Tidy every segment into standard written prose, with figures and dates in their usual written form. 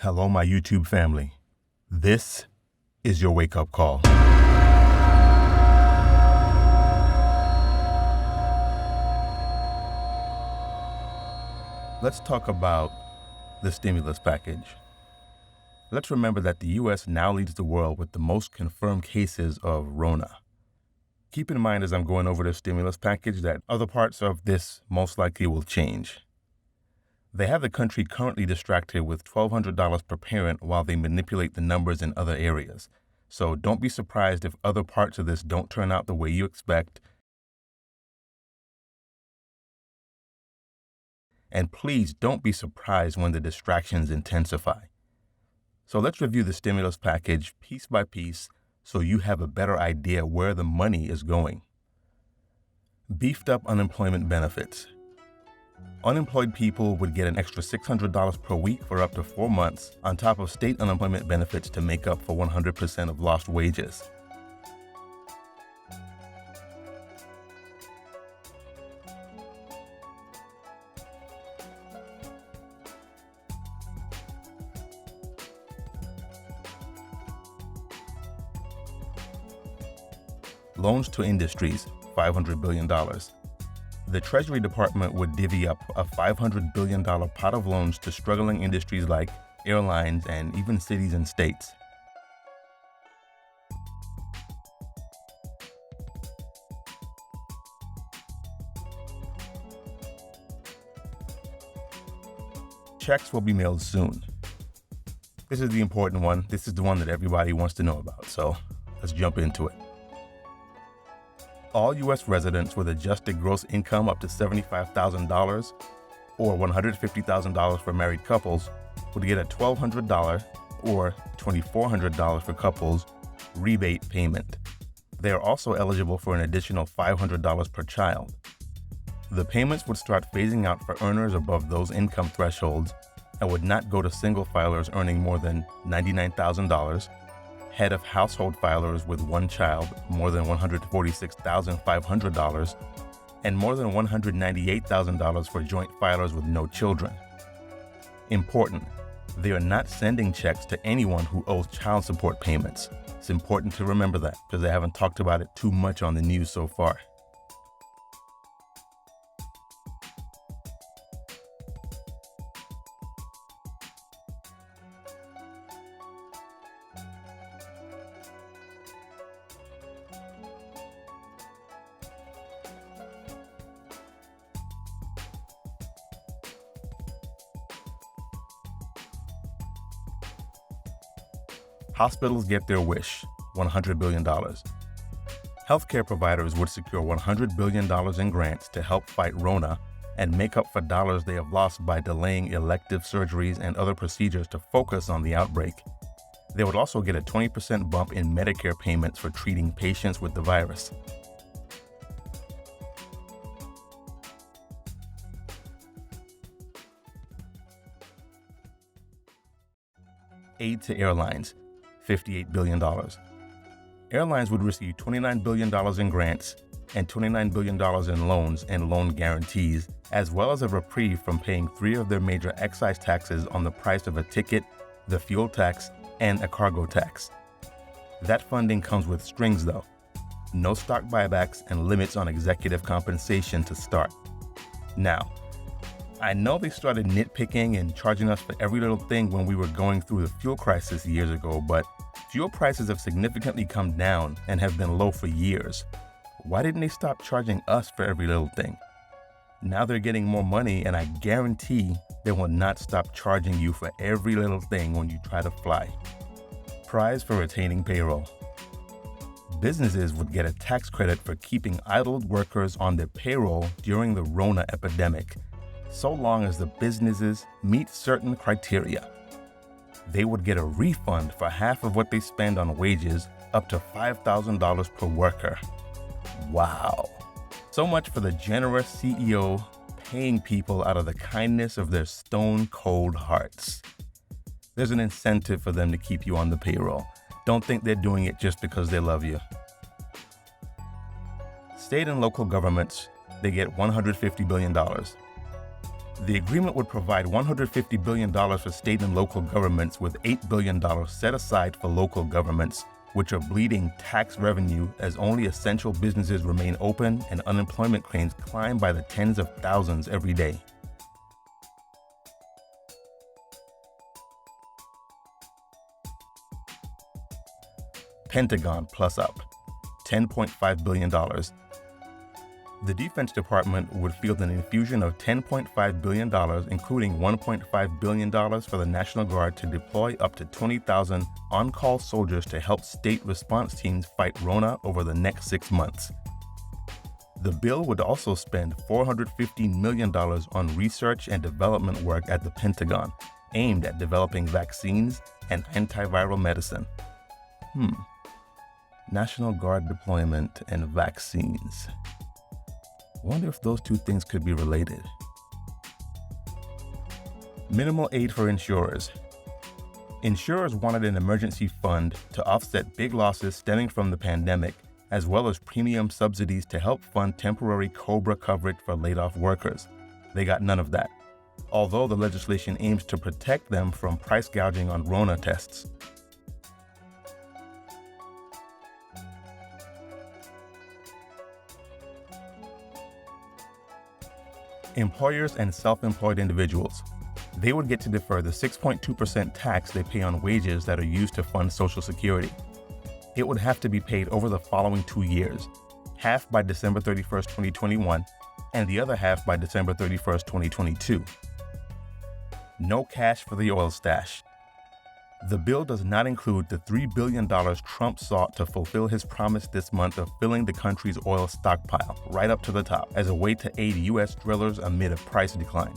Hello, my YouTube family. This is your wake-up call. Let's talk about the stimulus package. Let's remember that the U.S. now leads the world with the most confirmed cases of Rona. Keep in mind as I'm going over the stimulus package that other parts of this most likely will change. They have the country currently distracted with $1,200 per parent while they manipulate the numbers in other areas. So don't be surprised if other parts of this don't turn out the way you expect. And please don't be surprised when the distractions intensify. So let's review the stimulus package piece by piece so you have a better idea where the money is going. Beefed up unemployment benefits. Unemployed people would get an extra $600 per week for up to 4 months on top of state unemployment benefits to make up for 100% of lost wages. Loans to industries, $500 billion. The Treasury Department would divvy up a $500 billion pot of loans to struggling industries like airlines and even cities and states. Checks will be mailed soon. This is the important one. This is the one that everybody wants to know about, so let's jump into it. All U.S. residents with adjusted gross income up to $75,000 or $150,000 for married couples would get a $1,200 or $2,400 for couples rebate payment. They are also eligible for an additional $500 per child. The payments would start phasing out for earners above those income thresholds and would not go to single filers earning more than $99,000, head of household filers with one child more than $146,500, and more than $198,000 for joint filers with no children. Important, they are not sending checks to anyone who owes child support payments. It's important to remember that because they haven't talked about it too much on the news so far. Hospitals get their wish, $100 billion. Healthcare providers would secure $100 billion in grants to help fight Rona and make up for dollars they have lost by delaying elective surgeries and other procedures to focus on the outbreak. They would also get a 20% bump in Medicare payments for treating patients with the virus. Aid to airlines. $58 billion. Airlines would receive $29 billion in grants and $29 billion in loans and loan guarantees, as well as a reprieve from paying 3 of their major excise taxes on the price of a ticket, the fuel tax, and a cargo tax. That funding comes with strings though. No stock buybacks and limits on executive compensation to start. Now, I know they started nitpicking and charging us for every little thing when we were going through the fuel crisis years ago, but fuel prices have significantly come down and have been low for years. Why didn't they stop charging us for every little thing? Now they're getting more money, and I guarantee they will not stop charging you for every little thing when you try to fly. Prize for retaining payroll. Businesses would get a tax credit for keeping idled workers on their payroll during the Rona epidemic, so long as the businesses meet certain criteria. They would get a refund for half of what they spend on wages, up to $5,000 per worker. Wow. So much for the generous CEO paying people out of the kindness of their stone-cold hearts. There's an incentive for them to keep you on the payroll. Don't think they're doing it just because they love you. State and local governments, they get $150 billion. The agreement would provide $150 billion for state and local governments, with $8 billion set aside for local governments, which are bleeding tax revenue as only essential businesses remain open and unemployment claims climb by the tens of thousands every day. Pentagon plus up, $10.5 billion. The Defense Department would field an infusion of $10.5 billion, including $1.5 billion for the National Guard to deploy up to 20,000 on-call soldiers to help state response teams fight Rona over the next 6 months. The bill would also spend $415 million on research and development work at the Pentagon, aimed at developing vaccines and antiviral medicine. National Guard deployment and vaccines. Wonder if those two things could be related. Minimal aid for insurers. Insurers wanted an emergency fund to offset big losses stemming from the pandemic, as well as premium subsidies to help fund temporary COBRA coverage for laid-off workers. They got none of that, although the legislation aims to protect them from price gouging on Rona tests. Employers and self-employed individuals. They would get to defer the 6.2% tax they pay on wages that are used to fund Social Security. It would have to be paid over the following 2 years, half by December 31st, 2021, and the other half by December 31st, 2022. No cash for the oil stash. The bill does not include the $3 billion Trump sought to fulfill his promise this month of filling the country's oil stockpile right up to the top as a way to aid U.S. drillers amid a price decline.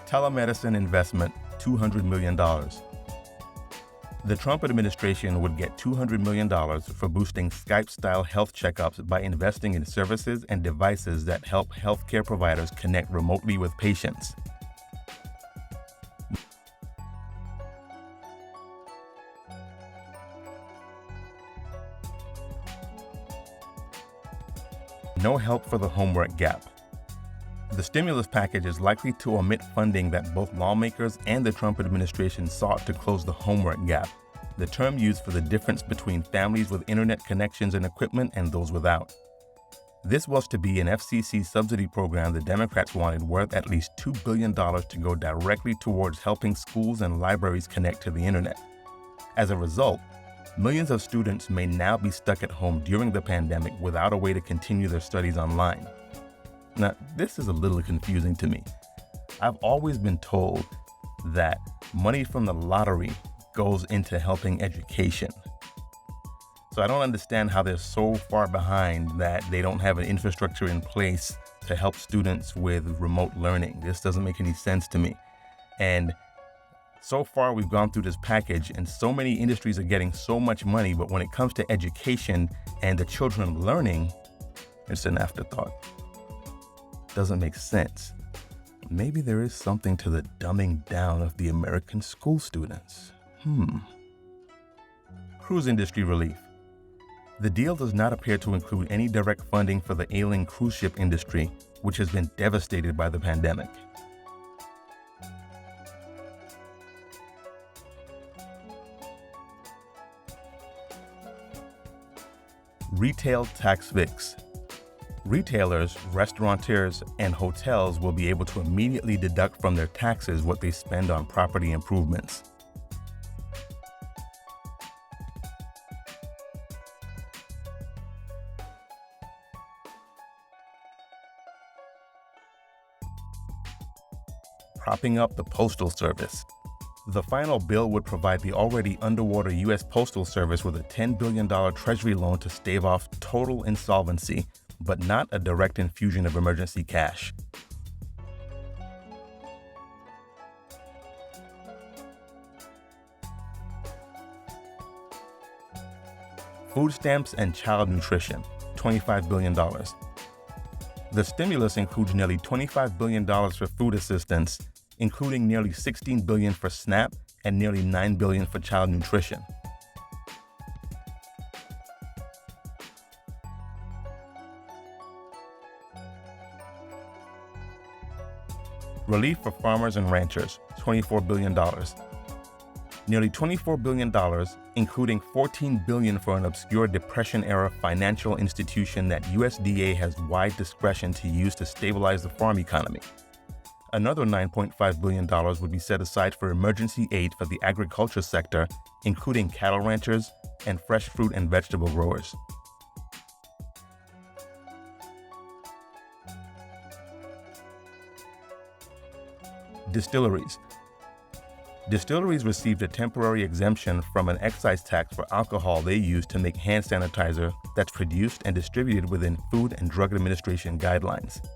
Telemedicine investment, $200 million. The Trump administration would get $200 million for boosting Skype-style health checkups by investing in services and devices that help healthcare providers connect remotely with patients. No help for the homework gap. The stimulus package is likely to omit funding that both lawmakers and the Trump administration sought to close the homework gap, the term used for the difference between families with internet connections and equipment and those without. This was to be an FCC subsidy program the Democrats wanted, worth at least $2 billion to go directly towards helping schools and libraries connect to the internet. As a result, millions of students may now be stuck at home during the pandemic without a way to continue their studies online. Now, this is a little confusing to me. I've always been told that money from the lottery goes into helping education. So I don't understand how they're so far behind that they don't have an infrastructure in place to help students with remote learning. This doesn't make any sense to me. And so far we've gone through this package and so many industries are getting so much money, but when it comes to education and the children learning, it's an afterthought. Doesn't make sense. Maybe there is something to the dumbing down of the American school students. Cruise industry relief. The deal does not appear to include any direct funding for the ailing cruise ship industry, which has been devastated by the pandemic. Retail tax fix. Retailers, restaurateurs, and hotels will be able to immediately deduct from their taxes what they spend on property improvements. Propping up the Postal Service. The final bill would provide the already underwater U.S. Postal Service with a $10 billion Treasury loan to stave off total insolvency, but not a direct infusion of emergency cash. Food stamps and child nutrition, $25 billion. The stimulus includes nearly $25 billion for food assistance, including nearly $16 billion for SNAP and nearly $9 billion for child nutrition. Relief for farmers and ranchers, $24 billion. Nearly $24 billion, including $14 billion for an obscure Depression-era financial institution that USDA has wide discretion to use to stabilize the farm economy. Another $9.5 billion would be set aside for emergency aid for the agriculture sector, including cattle ranchers and fresh fruit and vegetable growers. Distilleries. Distilleries received a temporary exemption from an excise tax for alcohol they use to make hand sanitizer that's produced and distributed within Food and Drug Administration guidelines.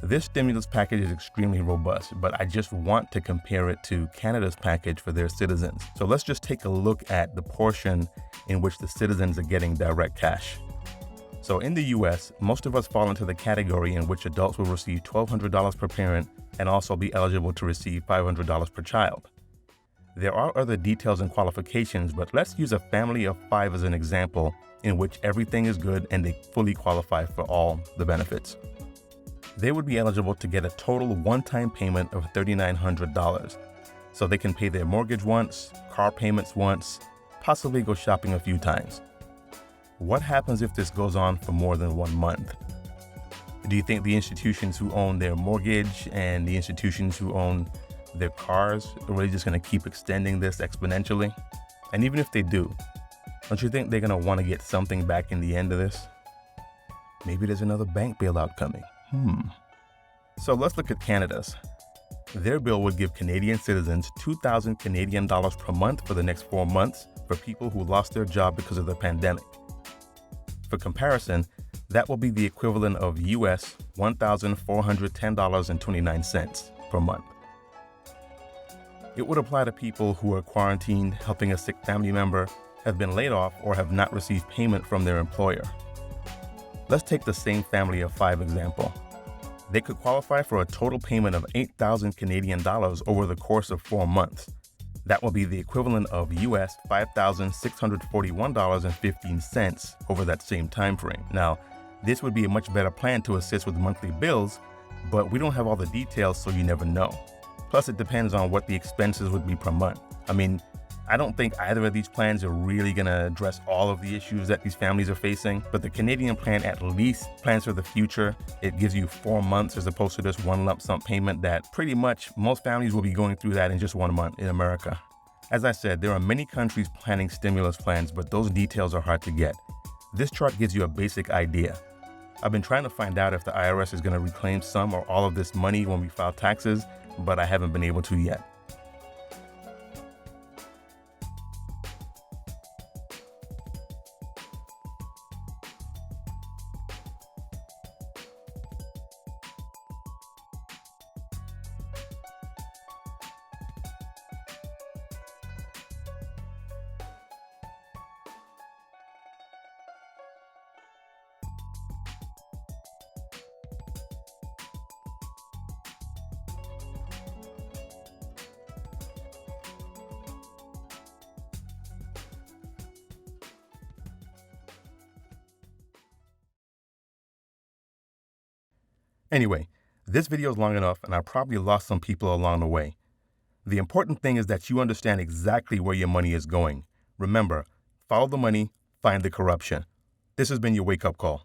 This stimulus package is extremely robust, but I just want to compare it to Canada's package for their citizens. So let's just take a look at the portion in which the citizens are getting direct cash. So in the US, most of us fall into the category in which adults will receive $1,200 per parent and also be eligible to receive $500 per child. There are other details and qualifications, but let's use a family of 5 as an example in which everything is good and they fully qualify for all the benefits. They would be eligible to get a total one-time payment of $3,900. So they can pay their mortgage once, car payments once, possibly go shopping a few times. What happens if this goes on for more than 1 month? Do you think the institutions who own their mortgage and the institutions who own their cars are really just going to keep extending this exponentially? And even if they do, don't you think they're going to want to get something back in the end of this? Maybe there's another bank bailout coming. So let's look at Canada's. Their bill would give Canadian citizens 2,000 Canadian dollars per month for the next 4 months for people who lost their job because of the pandemic. For comparison, that will be the equivalent of US $1,410.29 per month. It would apply to people who are quarantined, helping a sick family member, have been laid off, or have not received payment from their employer. Let's take the same family of 5 example. They could qualify for a total payment of 8,000 Canadian dollars over the course of 4 months. That will be the equivalent of US $5,641.15 over that same time frame. Now, this would be a much better plan to assist with monthly bills, but we don't have all the details, so you never know. Plus, it depends on what the expenses would be per month. I mean, I don't think either of these plans are really going to address all of the issues that these families are facing, but the Canadian plan at least plans for the future. It gives you 4 months as opposed to just one lump sum payment that pretty much most families will be going through that in just 1 month in America. As I said, there are many countries planning stimulus plans, but those details are hard to get. This chart gives you a basic idea. I've been trying to find out if the IRS is going to reclaim some or all of this money when we file taxes, but I haven't been able to yet. Anyway, this video is long enough and I probably lost some people along the way. The important thing is that you understand exactly where your money is going. Remember, follow the money, find the corruption. This has been your wake-up call.